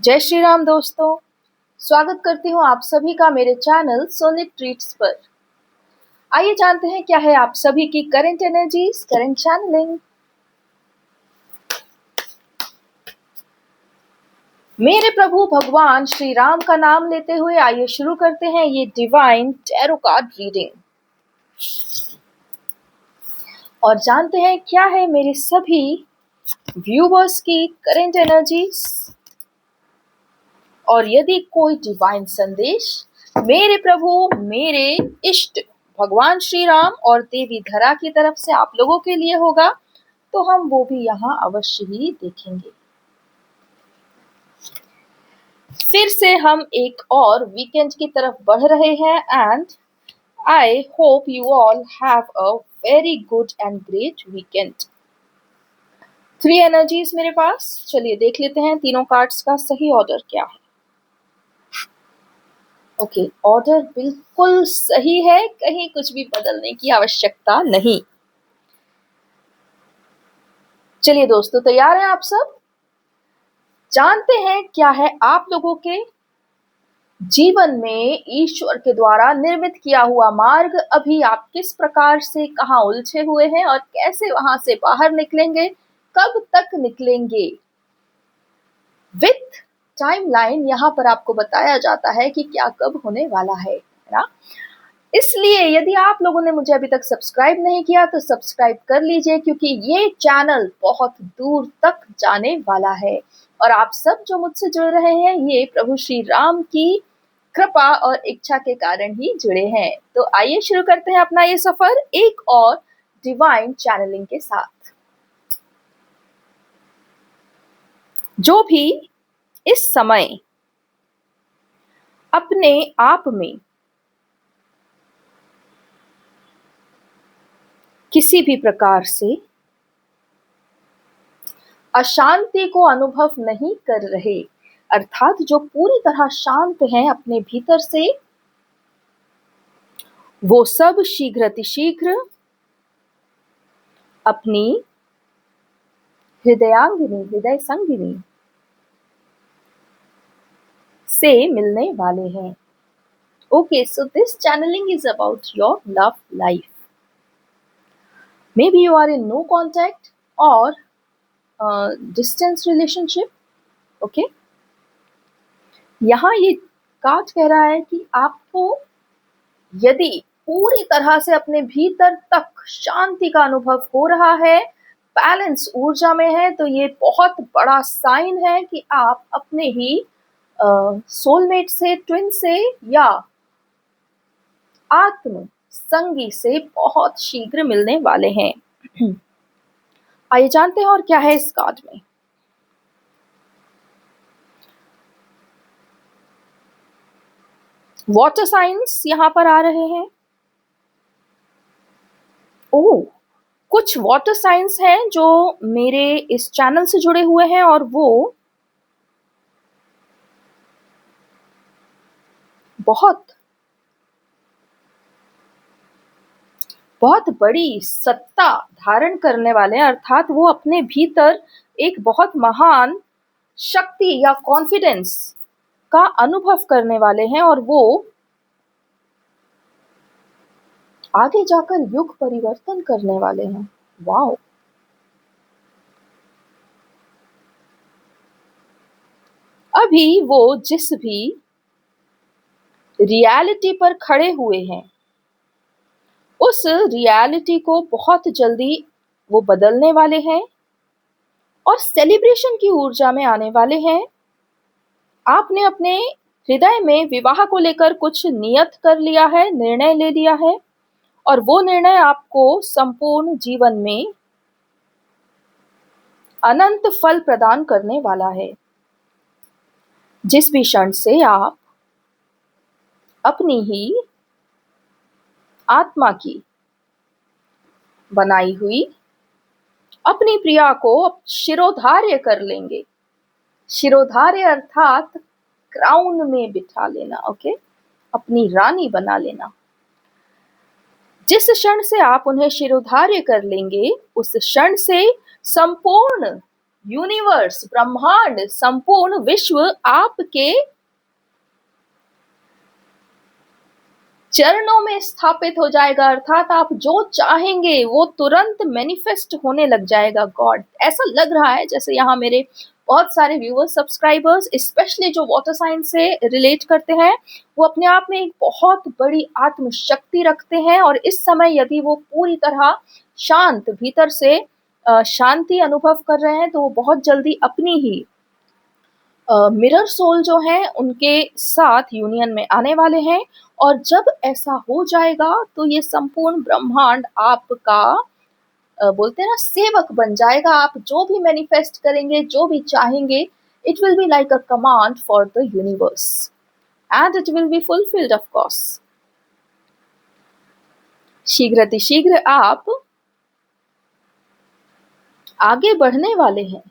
जय श्री राम दोस्तों। स्वागत करती हूँ आप सभी का मेरे चैनल सोनिक ट्रीट्स पर। आइए जानते हैं क्या है आप सभी की करंट एनर्जीज, करंट चैनलिंग। मेरे प्रभु भगवान श्री राम का नाम लेते हुए आइए शुरू करते हैं ये डिवाइन टैरो कार्ड रीडिंग और जानते हैं क्या है मेरे सभी व्यूवर्स की करंट एनर्जीज। और यदि कोई डिवाइन संदेश मेरे प्रभु, मेरे इष्ट भगवान श्री राम और देवी धरा की तरफ से आप लोगों के लिए होगा तो हम वो भी यहाँ अवश्य ही देखेंगे। फिर से हम एक और वीकेंड की तरफ बढ़ रहे हैं and I hope you all have a very good and great weekend. 3 energies मेरे पास, चलिए देख लेते हैं तीनों कार्ड्स का सही ऑर्डर क्या है। ओके, ऑर्डर बिल्कुल सही है, कहीं कुछ भी बदलने की आवश्यकता नहीं। चलिए दोस्तों, तैयार हैं आप सब? जानते हैं क्या है आप लोगों के जीवन में ईश्वर के द्वारा निर्मित किया हुआ मार्ग, अभी आप किस प्रकार से कहाँ उलझे हुए हैं और कैसे वहां से बाहर निकलेंगे, कब तक निकलेंगे। विथ टाइमलाइन यहाँ पर आपको बताया जाता है कि क्या कब होने वाला है ना। इसलिए यदि आप लोगों ने मुझे अभी तक सब्सक्राइब नहीं किया तो सब्सक्राइब कर लीजिए, क्योंकि ये चैनल बहुत दूर तक जाने वाला है और आप सब जो मुझसे जुड़ रहे हैं ये प्रभु श्री राम की कृपा और इच्छा के कारण ही जुड़े हैं। तो आइए शुरू करते हैं अपना ये सफर एक और डिवाइन चैनलिंग के साथ। जो भी इस समय अपने आप में किसी भी प्रकार से अशांति को अनुभव नहीं कर रहे, अर्थात जो पूरी तरह शांत हैं अपने भीतर से, वो सब शीघ्र अपनी हृदयांगिनी, हृदय संगिनी से मिलने वाले हैं। Okay, so this channeling is about your love life. Maybe you are in no contact or distance relationship. Okay, यहाँ ये कार्ड कह रहा है कि आपको यदि पूरी तरह से अपने भीतर तक शांति का अनुभव हो रहा है, बैलेंस ऊर्जा में है, तो ये बहुत बड़ा साइन है कि आप अपने ही सोलमेट से, ट्विन से या आत्म संगी से बहुत शीघ्र मिलने वाले हैं। आइए जानते हैं और क्या है इस कार्ड में। वाटर साइंस यहां पर आ रहे हैं। ओह, कुछ वाटर साइंस हैं जो मेरे इस चैनल से जुड़े हुए हैं और वो बहुत बहुत बड़ी सत्ता धारण करने वाले हैं, अर्थात वो अपने भीतर एक बहुत महान शक्ति या कॉन्फिडेंस का अनुभव करने वाले हैं और वो आगे जाकर युग परिवर्तन करने वाले हैं। वाओ, अभी वो जिस भी रियलिटी पर खड़े हुए हैं उस रियलिटी को बहुत जल्दी वो बदलने वाले हैं और सेलिब्रेशन की ऊर्जा में आने वाले हैं। आपने अपने हृदय में विवाह को लेकर कुछ नियत कर लिया है, निर्णय ले लिया है और वो निर्णय आपको संपूर्ण जीवन में अनंत फल प्रदान करने वाला है। जिस भी क्षण से आप अपनी ही आत्मा की बनाई हुई अपनी प्रिया को शिरोधार्य कर लेंगे, शिरोधार्य अर्थात क्राउन में बिठा लेना, ओके, अपनी रानी बना लेना। जिस क्षण से आप उन्हें शिरोधार्य कर लेंगे उस क्षण से संपूर्ण यूनिवर्स, ब्रह्मांड, संपूर्ण विश्व आपके चरणों में स्थापित हो जाएगा। अर्थात आप जो चाहेंगे वो तुरंत मैनिफेस्ट होने लग जाएगा। गॉड, ऐसा लग रहा है जैसे यहाँ मेरे बहुत सारे व्यूअर्स, सब्सक्राइबर्स, स्पेशली जो वाटर साइन से रिलेट करते हैं, वो अपने आप में एक बहुत बड़ी आत्मशक्ति रखते हैं, और इस समय यदि वो पूरी तरह शांत भीतर से शांति अनुभव कर रहे हैं, तो वो बहुत जल्दी अपनी ही मिरर सोल जो है उनके साथ यूनियन में आने वाले हैं। और जब ऐसा हो जाएगा तो ये संपूर्ण ब्रह्मांड आपका बोलते हैं ना सेवक बन जाएगा। आप जो भी मैनिफेस्ट करेंगे, जो भी चाहेंगे, it will be like a command for the universe and it will be fulfilled of course. शीघ्र अतिशीघ्र आप आगे बढ़ने वाले हैं,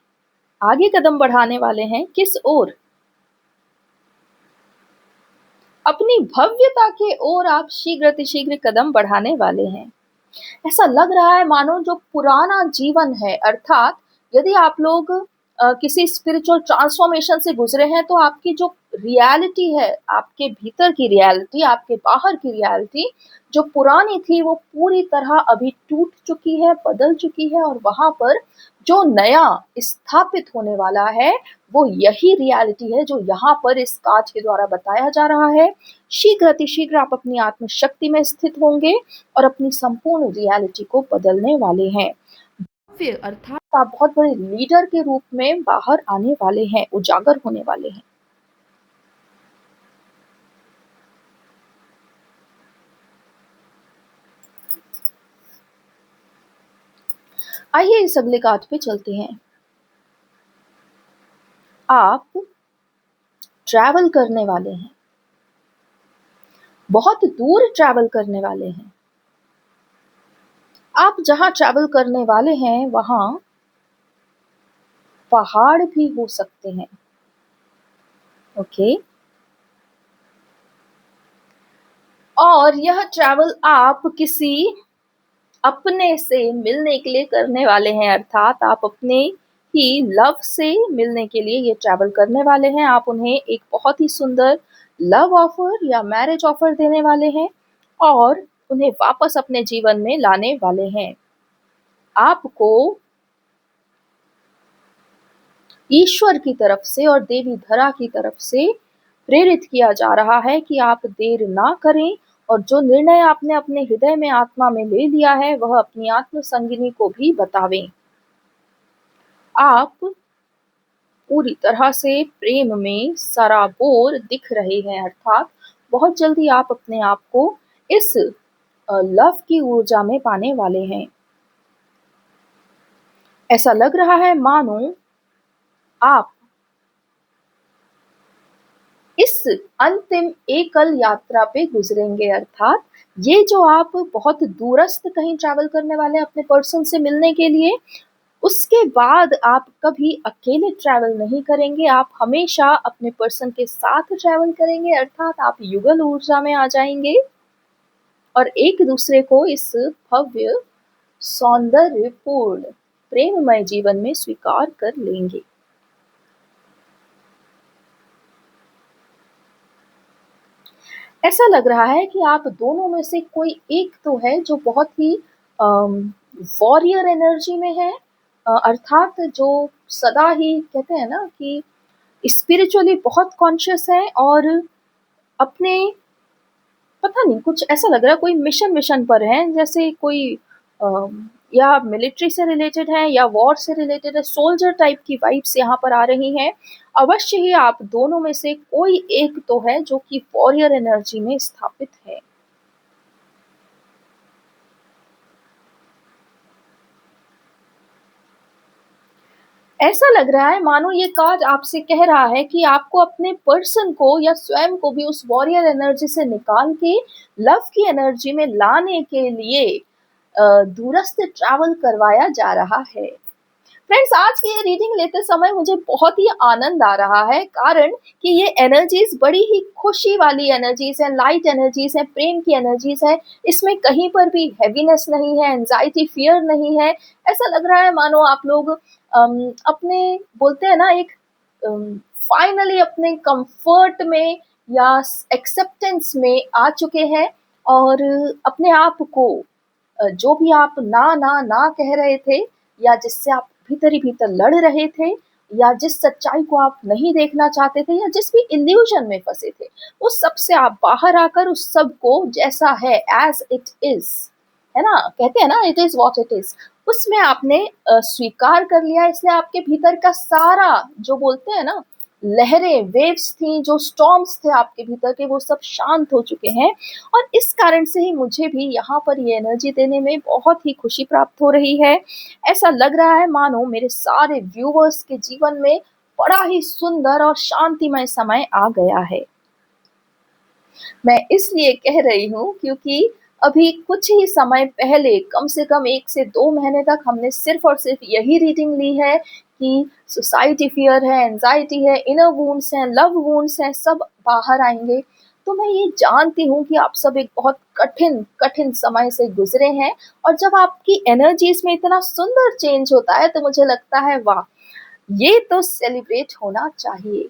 आगे कदम बढ़ाने वाले हैं। किस ओर? अपनी भव्यता के ओर आप शीघ्र अतिशीघ्र कदम बढ़ाने वाले हैं। ऐसा लग रहा है मानो जो पुराना जीवन है, अर्थात यदि आप लोग किसी स्पिरिचुअल ट्रांसफॉर्मेशन से गुजरे हैं, तो आपकी जो रियलिटी है, आपके भीतर की रियलिटी, आपके बाहर की रियलिटी जो पुरानी थी, वो पूरी तरह अभी टूट चुकी है, बदल चुकी है, और वहां पर जो नया स्थापित होने वाला है, वो यही रियलिटी है जो यहाँ पर इस काज के द्वारा बताया जा रहा है। शीघ्र अतिशीघ्र आप अपनी आत्मशक्ति में स्थित होंगे और अपनी संपूर्ण रियलिटी को बदलने वाले हैं। फिर अर्थात आप बहुत बड़े लीडर के रूप में बाहर आने वाले हैं, उजागर होने वाले हैं। आइए इस अगले कार्ड पे चलते हैं। आप ट्रैवल करने वाले हैं, बहुत दूर ट्रैवल करने वाले हैं। आप जहां ट्रैवल करने वाले हैं वहां पहाड़ भी हो सकते हैं। ओके, और यह ट्रैवल आप किसी अपने से मिलने के लिए करने वाले हैं, अर्थात आप अपने ही लव से मिलने के लिए ये ट्रैवल करने वाले हैं। आप उन्हें एक बहुत ही सुंदर लव ऑफर या मैरिज ऑफर देने वाले हैं और उन्हें वापस अपने जीवन में लाने वाले हैं। आपको ईश्वर की तरफ से और देवी धरा की तरफ से प्रेरित किया जा रहा है कि आप देर ना करें, और जो निर्णय आपने अपने हृदय में, आत्मा में ले लिया है, वह अपनी आत्म संगिनी को भी बतावें। आप पूरी तरह से प्रेम में सराबोर दिख रहे हैं, अर्थात बहुत जल्दी आप अपने आप को इस लव की ऊर्जा में पाने वाले हैं। ऐसा लग रहा है मानो आप इस अंतिम एकल यात्रा पे गुजरेंगे, अर्थात ये जो आप बहुत दूरस्थ कहीं ट्रैवल करने वाले हैं अपने पर्सन से मिलने के लिए, उसके बाद आप कभी अकेले ट्रैवल नहीं करेंगे। आप हमेशा अपने पर्सन के साथ ट्रैवल करेंगे, अर्थात आप युगल ऊर्जा में आ जाएंगे और एक दूसरे को इस भव्य सौंदर्यपूर्ण प्रेममय जीवन में स्वीकार कर लेंगे। ऐसा लग रहा है कि आप दोनों में से कोई एक तो है जो बहुत ही वॉरियर एनर्जी में है, अर्थात जो सदा ही कहते हैं ना कि स्पिरिचुअली बहुत कॉन्शियस है, और अपने पता नहीं कुछ ऐसा लग रहा है कोई मिशन पर है, जैसे कोई या मिलिट्री से रिलेटेड है या वॉर से रिलेटेड है, सोल्जर टाइप की वाइब्स यहाँ पर आ रही हैं। अवश्य ही आप दोनों में से कोई एक तो है जो कि वॉरियर एनर्जी में स्थापित है। ऐसा लग रहा है मानो ये कार्ड आपसे कह रहा है कि आपको अपने पर्सन को या स्वयं को भी उस वॉरियर एनर्जी से निकाल के लव की एनर्जी में लाने के लिए दूरस्थ ट्रैवल करवाया जा रहा है। फ्रेंड्स, आज की ये रीडिंग लेते समय मुझे बहुत ही आनंद आ रहा है, कारण कि ये एनर्जीज बड़ी ही खुशी वाली एनर्जीज है, लाइट एनर्जीज है, प्रेम की एनर्जीज है। इसमें कहीं पर भी हैवीनेस नहीं है, एंजाइटी, फियर नहीं है। ऐसा लग रहा है मानो आप लोग अपने बोलते हैं ना एक फाइनली अपने कंफर्ट में या एक्सेप्टेंस में आ चुके हैं, और अपने आप को जो भी आप ना ना ना कह रहे थे, या जिससे आप भीतर ही भीतर लड़ रहे थे, या जिस सच्चाई को आप नहीं देखना चाहते थे, या जिस भी इल्यूजन में फंसे थे, उस सब से आप बाहर आकर उस सब को जैसा है, एज इट इज, है ना, कहते हैं ना, it is what it is, उसमें आपने स्वीकार कर लिया। इसलिए आपके भीतर का सारा जो बोलते हैं ना लहरें, वेव्स थी, जो स्टॉर्म्स थे आपके भीतर के, वो सब शांत हो चुके हैं। और इस कारण से ही मुझे भी यहाँ पर ये एनर्जी देने में बहुत ही खुशी प्राप्त हो रही है। ऐसा लग रहा है मानो मेरे सारे व्यूअर्स के जीवन में बड़ा ही सुंदर और शांतिमय समय आ गया है। मैं इसलिए कह रही हूँ क्योंकि अभी कुछ ही समय पहले, कम से कम 1 से 2 महीने तक हमने सिर्फ और सिर्फ यही रीडिंग ली है कि सोसाइटी फियर है, एंजाइटी है, इनर वुंड्स हैं, लव वुंड्स हैं, सब बाहर आएंगे। तो मैं ये जानती हूँ कि आप सब एक बहुत कठिन कठिन समय से गुजरे हैं, और जब आपकी एनर्जीज में इतना सुंदर चेंज होता है तो मुझे लगता है वाह, ये तो सेलिब्रेट होना चाहिए।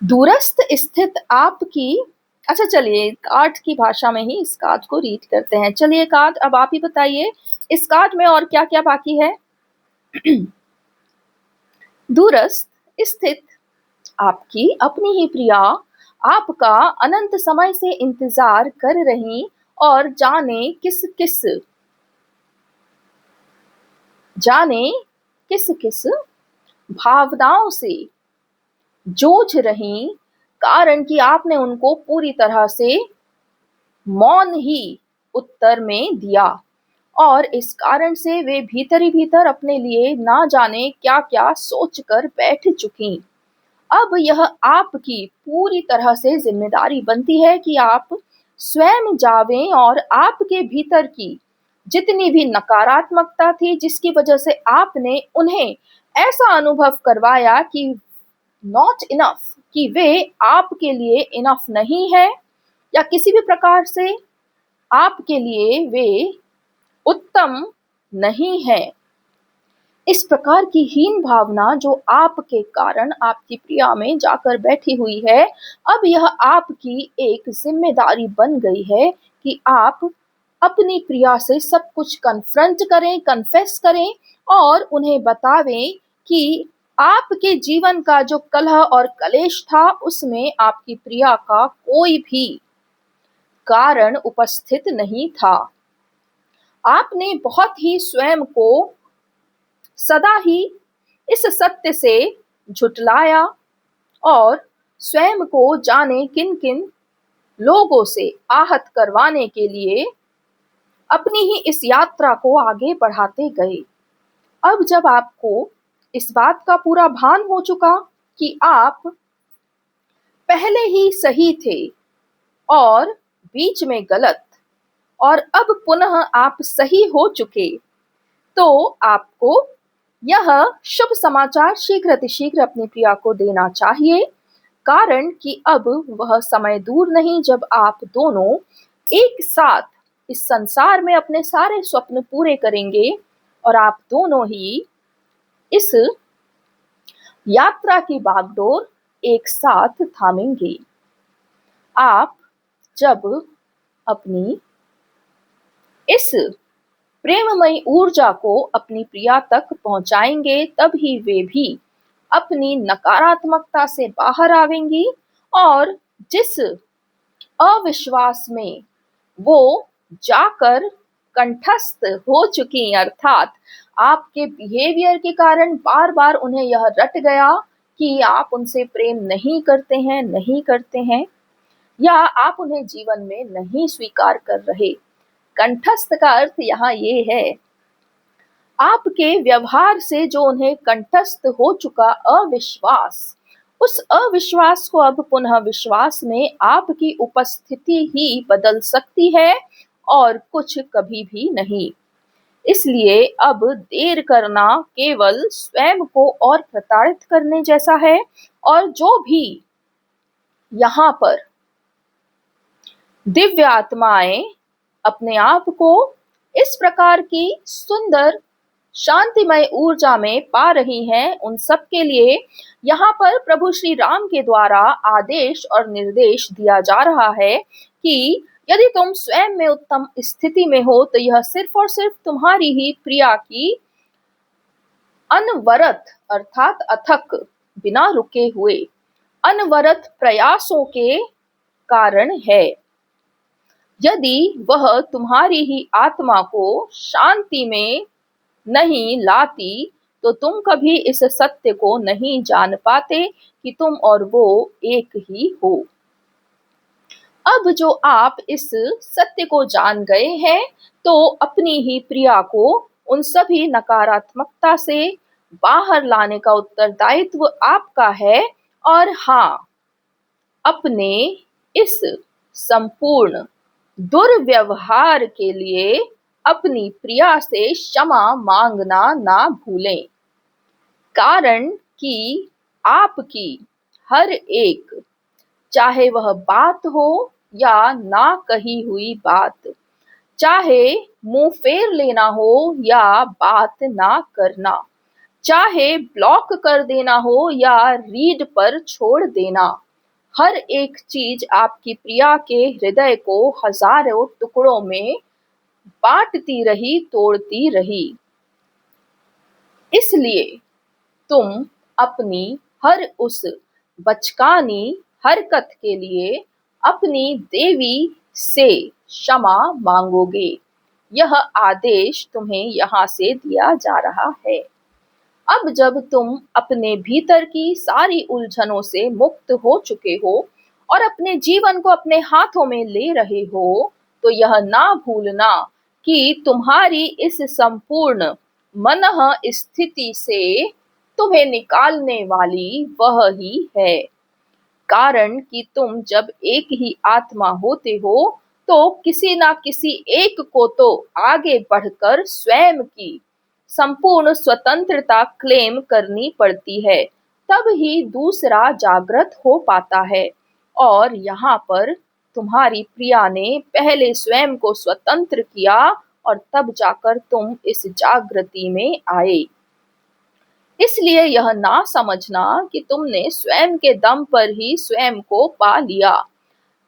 दूरस्थ स्थित आपकी, अच्छा चलिए कार्ड की भाषा में ही इस कार्ड को रीड करते हैं। चलिए कार्ड, अब आप ही बताइए इस कार्ड में और क्या क्या बाकी है। दूरस्थ स्थित आपकी अपनी ही प्रिया आपका अनंत समय से इंतजार कर रही, और जाने किस किस भावनाओं से जूझ रही, कारण कि आपने उनको पूरी तरह से मौन ही उत्तर में दिया, और इस कारण से वे भीतर ही भीतर अपने लिए ना जाने क्या क्या सोच कर बैठ चुकी। अब यह आपकी पूरी तरह से जिम्मेदारी बनती है कि आप स्वयं जावें और आपके भीतर की जितनी भी नकारात्मकता थी, जिसकी वजह से आपने उन्हें ऐसा अनुभव करवाया कि नॉट इनफ, कि वे आपके लिए इनफ नहीं है, या किसी भी प्रकार से आपके लिए वे उत्तम नहीं है। इस प्रकार की हीन भावना जो आपके कारण आपकी प्रिया में जाकर बैठी हुई है, अब यह आपकी एक जिम्मेदारी बन गई है कि आप अपनी प्रिया से सब कुछ कन्फ्रंट करें, कन्फेस करें, और उन्हें बतावें कि आपके जीवन का जो कलह और कलेश था, उसमें आपकी प्रिया का कोई भी कारण उपस्थित नहीं था। आपने बहुत ही स्वयं को सदा ही इस सत्य से झुटलाया, और स्वयं को जाने किन किन लोगों से आहत करवाने के लिए अपनी ही इस यात्रा को आगे बढ़ाते गए। अब जब आपको इस बात का पूरा भान हो चुका कि आप पहले ही सही थे और बीच में गलत, और अब पुनः आप सही हो चुके, तो आपको यह शुभ समाचार शीघ्र अपनी प्रिया को देना चाहिए, कारण कि अब वह समय दूर नहीं जब आप दोनों एक साथ इस संसार में अपने सारे स्वप्न पूरे करेंगे, और आप दोनों ही इस यात्रा की बागडोर एक साथ थामेंगे। आप जब अपनी इस प्रेममयी ऊर्जा को अपनी प्रिया तक पहुंचाएंगे, तभी वे भी अपनी नकारात्मकता से बाहर आवेंगी, और जिस अविश्वास में वो जाकर कंठस्थ हो चुकी, अर्थात आपके बिहेवियर के कारण बार बार उन्हें यह रट गया कि आप उनसे प्रेम नहीं करते हैं, या आप उन्हें जीवन में नहीं स्वीकार कर रहे। कंठस्थ का अर्थ यहाँ ये है, आपके व्यवहार से जो उन्हें कंठस्थ हो चुका अविश्वास, उस अविश्वास को अब पुनः विश्वास में आपकी उपस्थिति ही बदल सकती है, और कुछ कभी भी नहीं। इसलिए अब देर करना केवल स्वयं को और प्रताड़ित करने जैसा है। और जो भी यहाँ पर दिव्य आत्माएं अपने आप को इस प्रकार की सुंदर शांतिमय ऊर्जा में पा रही हैं, उन सब के लिए यहाँ पर प्रभु श्री राम के द्वारा आदेश और निर्देश दिया जा रहा है कि यदि तुम स्वयं में उत्तम स्थिति में हो तो यह सिर्फ और सिर्फ तुम्हारी ही प्रिया की अनवरत अर्थात अथक बिना रुके हुए अनवरत प्रयासों के कारण है। यदि वह तुम्हारी ही आत्मा को शांति में नहीं लाती तो तुम कभी इस सत्य को नहीं जान पाते कि तुम और वो एक ही हो। अब जो आप इस सत्य को जान गए हैं तो अपनी ही प्रिया को उन सभी नकारात्मकता से बाहर लाने का उत्तरदायित्व आपका है। और हाँ, अपने इस संपूर्ण दुर्व्यवहार के लिए अपनी प्रिया से क्षमा मांगना ना भूलें, कारण कि आपकी हर एक, चाहे वह बात हो या ना कही हुई बात, चाहे मुंह फेर लेना हो या बात ना करना, चाहे ब्लॉक कर देना हो या रीड पर छोड़ देना, हर एक चीज आपकी प्रिया के हृदय को हजारों टुकड़ों में बांटती रही, तोड़ती रही। इसलिए तुम अपनी हर उस बचकानी हरकत के लिए अपनी देवी से क्षमा मांगोगे। यह आदेश तुम्हें यहाँ से दिया जा रहा है। अब जब तुम अपने भीतर की सारी उलझनों से मुक्त हो चुके हो और अपने जीवन को अपने हाथों में ले रहे हो, तो यह ना भूलना कि तुम्हारी इस संपूर्ण मनः स्थिति से तुम्हें निकालने वाली वह ही है। कारण कि तुम जब एक ही आत्मा होते हो तो किसी ना किसी एक को तो आगे बढ़कर स्वयं की संपूर्ण स्वतंत्रता क्लेम करनी पड़ती है, तब ही दूसरा जागृत हो पाता है। और यहाँ पर तुम्हारी प्रिया ने पहले स्वयं को स्वतंत्र किया और तब जाकर तुम इस जागृति में आए। इसलिए यह ना समझना कि तुमने स्वयं के दम पर ही स्वयं को पा लिया।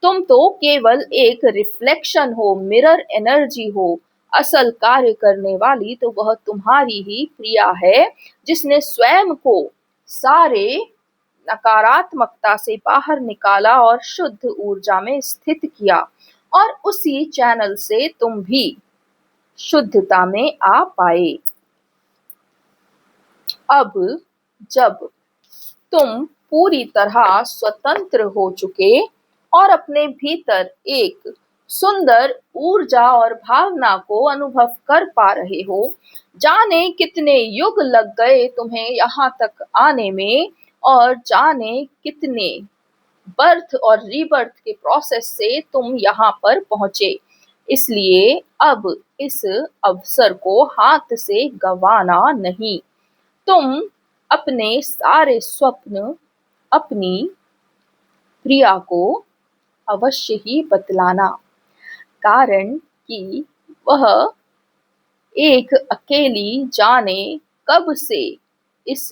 तुम तो केवल एक रिफ्लेक्शन हो, मिरर एनर्जी हो। असल कार्य करने वाली तो वह तुम्हारी ही प्रिया है, जिसने स्वयं को सारे नकारात्मकता से बाहर निकाला और शुद्ध ऊर्जा में स्थित किया। और उसी चैनल से तुम भी शुद्धता में आ पाए। अब जब तुम पूरी तरह स्वतंत्र हो चुके और अपने भीतर एक सुंदर ऊर्जा और भावना को अनुभव कर पा रहे हो, जाने कितने युग लग गए तुम्हें यहाँ तक आने में और जाने कितने बर्थ और रीबर्थ के प्रोसेस से तुम यहाँ पर पहुंचे। इसलिए अब इस अवसर को हाथ से गंवाना नहीं। तुम अपने सारे स्वप्न अपनी प्रिया को अवश्य ही बतलाना, कारण कि वह एक अकेली जाने कब से इस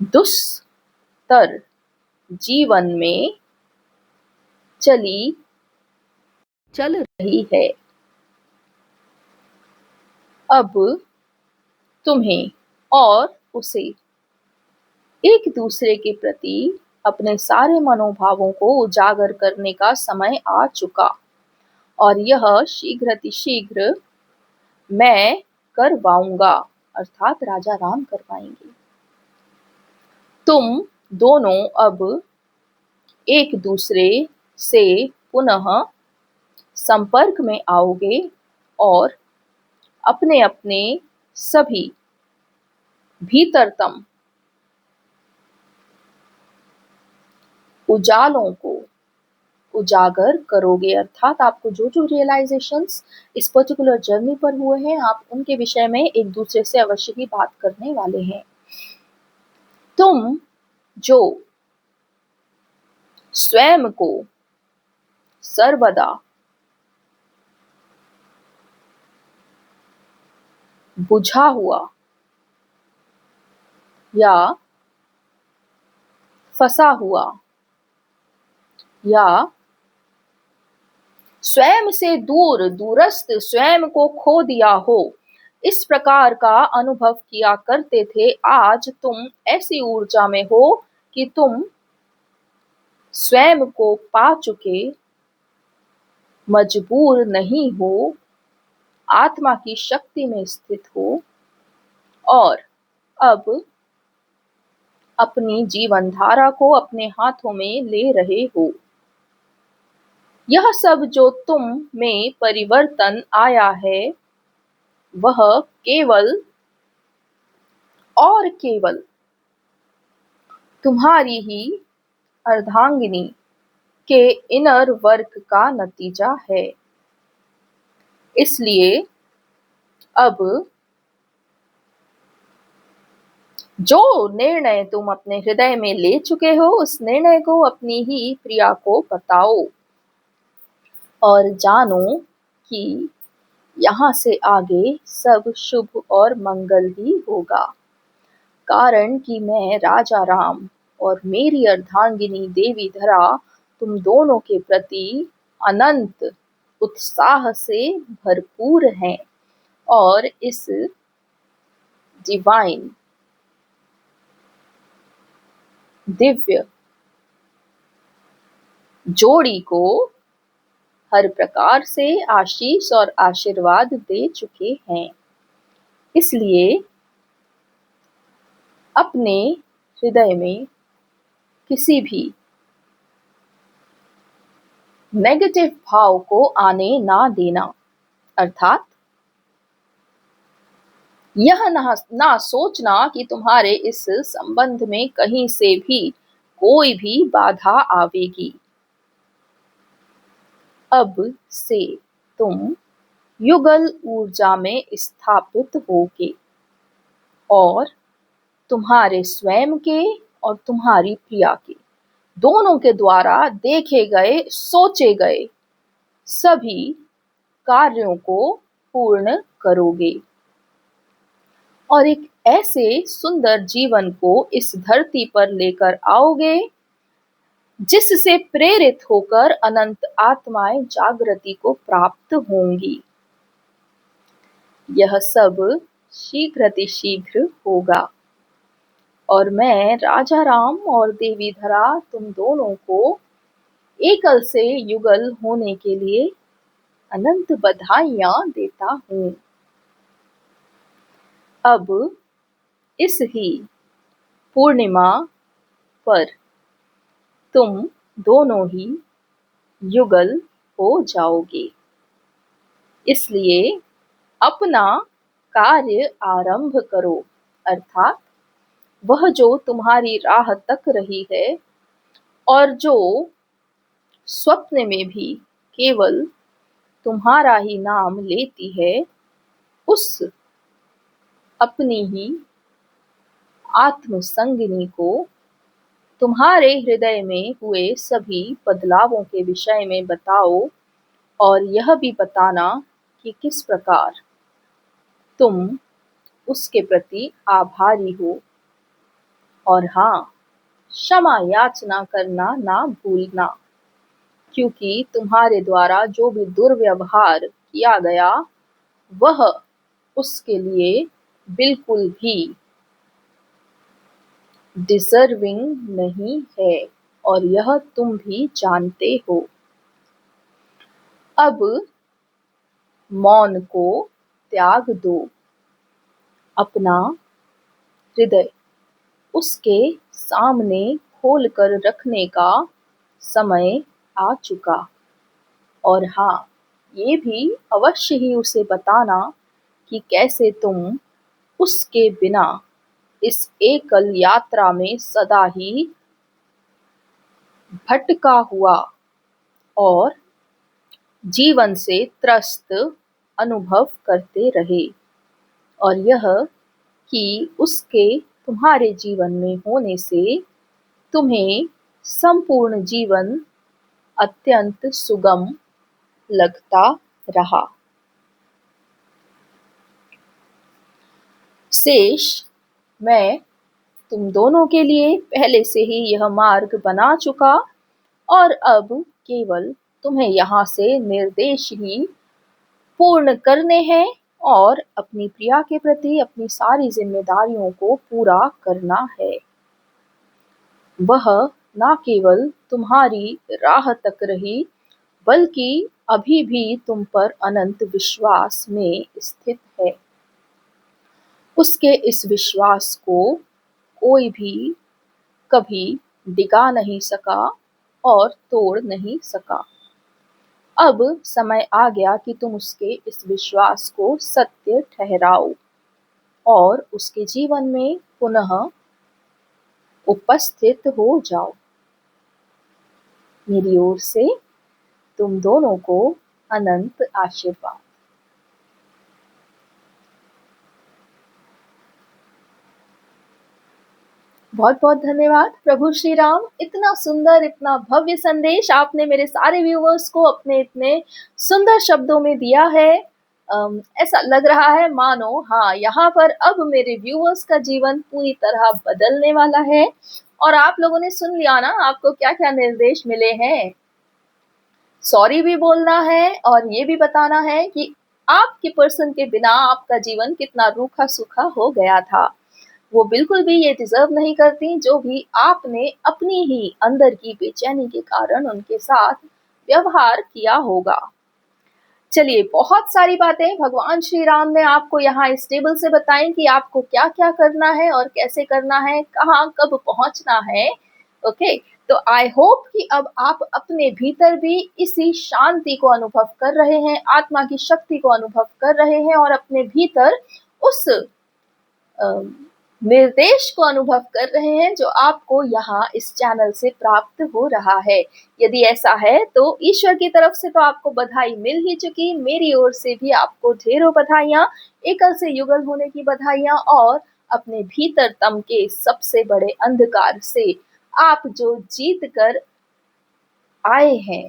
दुस्तर जीवन में चल रही है। अब तुम्हें और उसे एक दूसरे के प्रति अपने सारे मनोभावों को उजागर करने का समय आ चुका और यह शीघ्र मैं करवाऊंगा, अर्थात राजा राम करवाएंगे। तुम दोनों अब एक दूसरे से पुनः संपर्क में आओगे और अपने अपने सभी भीतरतम उजालों को उजागर करोगे। अर्थात आपको जो जो रियलाइजेशंस इस पर्टिकुलर जर्नी पर हुए हैं, आप उनके विषय में एक दूसरे से अवश्य ही बात करने वाले हैं। तुम जो स्वयं को सर्वदा बुझा हुआ या फंसा हुआ या स्वयं से दूर दूरस्थ स्वयं को खो दिया हो, इस प्रकार का अनुभव किया करते थे, आज तुम ऐसी ऊर्जा में हो कि तुम स्वयं को पा चुके मजबूर नहीं हो, आत्मा की शक्ति में स्थित हो और अब अपनी जीवन धारा को अपने हाथों में ले रहे हो। यह सब जो तुम में परिवर्तन आया है, वह केवल और केवल तुम्हारी ही अर्धांगिनी के इनर वर्क का नतीजा है। इसलिए अब जो निर्णय तुम अपने हृदय में ले चुके हो, उस निर्णय को अपनी ही प्रिया को बताओ और जानो कि यहाँ से आगे सब शुभ और मंगल ही होगा। कारण कि मैं राजा राम और मेरी अर्धांगिनी देवी धरा तुम दोनों के प्रति अनंत उत्साह से भरपूर हैं और इस डिवाइन दिव्य जोड़ी को हर प्रकार से आशीष और आशीर्वाद दे चुके हैं। इसलिए अपने हृदय में किसी भी नेगेटिव भाव को आने ना देना। अर्थात यह ना सोचना कि तुम्हारे इस संबंध में कहीं से भी कोई भी बाधा आवेगी। अब से तुम युगल ऊर्जा में स्थापित होगे और तुम्हारे स्वयं के और तुम्हारी प्रिया के दोनों के द्वारा देखे गए सोचे गए सभी कार्यों को पूर्ण करोगे और एक ऐसे सुंदर जीवन को इस धरती पर लेकर आओगे जिससे प्रेरित होकर अनंत आत्माएं जागृति को प्राप्त होंगी। यह सब शीघ्र होगा और मैं राजा राम और देवी धरा तुम दोनों को एकल से युगल होने के लिए अनंत बधाइयां देता हूँ। अब इस ही पूर्णिमा पर तुम दोनों ही युगल हो जाओगे। इसलिए अपना कार्य आरंभ करो। अर्थात वह जो तुम्हारी राह तक रही है और जो स्वप्न में भी केवल तुम्हारा ही नाम लेती है, उस अपनी ही आत्म संगिनी को तुम्हारे हृदय में हुए सभी बदलावों के विषय में बताओ और यह भी बताना कि किस प्रकार तुम उसके प्रति आभारी हो। और हाँ, क्षमा याचना करना ना भूलना, क्योंकि तुम्हारे द्वारा जो भी दुर्व्यवहार किया गया वह उसके लिए बिल्कुल भी डिजर्विंग नहीं है और यह तुम भी जानते हो। अब मौन को त्याग दो। अपना हृदय उसके सामने खोल कर रखने का समय आ चुका। और हाँ, ये भी अवश्य ही उसे बताना कि कैसे तुम उसके बिना इस एकल यात्रा में सदा ही भटका हुआ और जीवन से त्रस्त अनुभव करते रहे, और यह कि उसके तुम्हारे जीवन में होने से तुम्हें संपूर्ण जीवन अत्यंत सुगम लगता रहा। शेष मैं तुम दोनों के लिए पहले से ही यह मार्ग बना चुका, और अब केवल तुम्हें यहाँ से निर्देश ही पूर्ण करने हैं और अपनी प्रिया के प्रति अपनी सारी जिम्मेदारियों को पूरा करना है। वह ना केवल तुम्हारी राह तक रही, बल्कि अभी भी तुम पर अनंत विश्वास में स्थित है। उसके इस विश्वास को कोई भी कभी डिगा नहीं सका और तोड़ नहीं सका। अब समय आ गया कि तुम उसके इस विश्वास को सत्य ठहराओ और उसके जीवन में पुनः उपस्थित हो जाओ। मेरी ओर से तुम दोनों को अनंत आशीर्वाद। बहुत बहुत धन्यवाद प्रभु श्री राम। इतना सुंदर, इतना भव्य संदेश आपने मेरे सारे व्यूअर्स को अपने इतने सुंदर शब्दों में दिया है। ऐसा लग रहा है मानो हाँ, यहाँ पर अब मेरे व्यूअर्स का जीवन पूरी तरह बदलने वाला है। और आप लोगों ने सुन लिया ना, आपको क्या क्या निर्देश मिले हैं। सॉरी भी बोलना है और ये भी बताना है कि आपके पर्सन के बिना आपका जीवन कितना रूखा सूखा हो गया था। वो बिल्कुल भी ये डिजर्व नहीं करती, जो भी आपने अपनी ही अंदर की बेचैनी के कारण उनके साथ व्यवहार किया होगा। चलिए, बहुत सारी बातें भगवान श्री राम ने आपको यहाँ इस टेबल से बताई कि आपको क्या क्या करना है और कैसे करना है, कहाँ कब पहुंचना है। ओके, तो आई होप कि अब आप अपने भीतर भी इसी शांति को अनुभव कर रहे हैं, आत्मा की शक्ति को अनुभव कर रहे हैं और अपने भीतर उस निर्देश को अनुभव कर रहे हैं जो आपको यहाँ इस चैनल से प्राप्त हो रहा है। यदि ऐसा है तो ईश्वर की तरफ से तो आपको बधाई मिल ही चुकी, मेरी ओर से भी आपको ढेरों बधाइयाँ, एकल से युगल होने की बधाइयाँ, और अपने भीतर तम के सबसे बड़े अंधकार से आप जो जीत कर आए हैं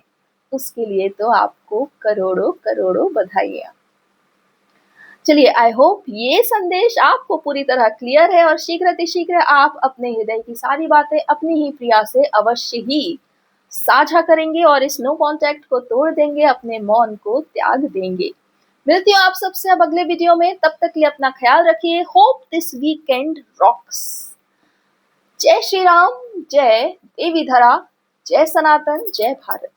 उसके लिए तो आपको करोड़ों करोड़ों बधाइयाँ। चलिए, आई होप ये संदेश आपको पूरी तरह क्लियर है और शीघ्र आप अपने हृदय की सारी बातें अपनी ही प्रिया से अवश्य ही साझा करेंगे और इस नो कांटेक्ट को तोड़ देंगे, अपने मौन को त्याग देंगे। मिलती हूँ आप सबसे अब अगले वीडियो में, तब तक के लिए अपना ख्याल रखिए। Hope this weekend rocks. जय श्री राम, जय देवी धरा, जय सनातन, जय भारत।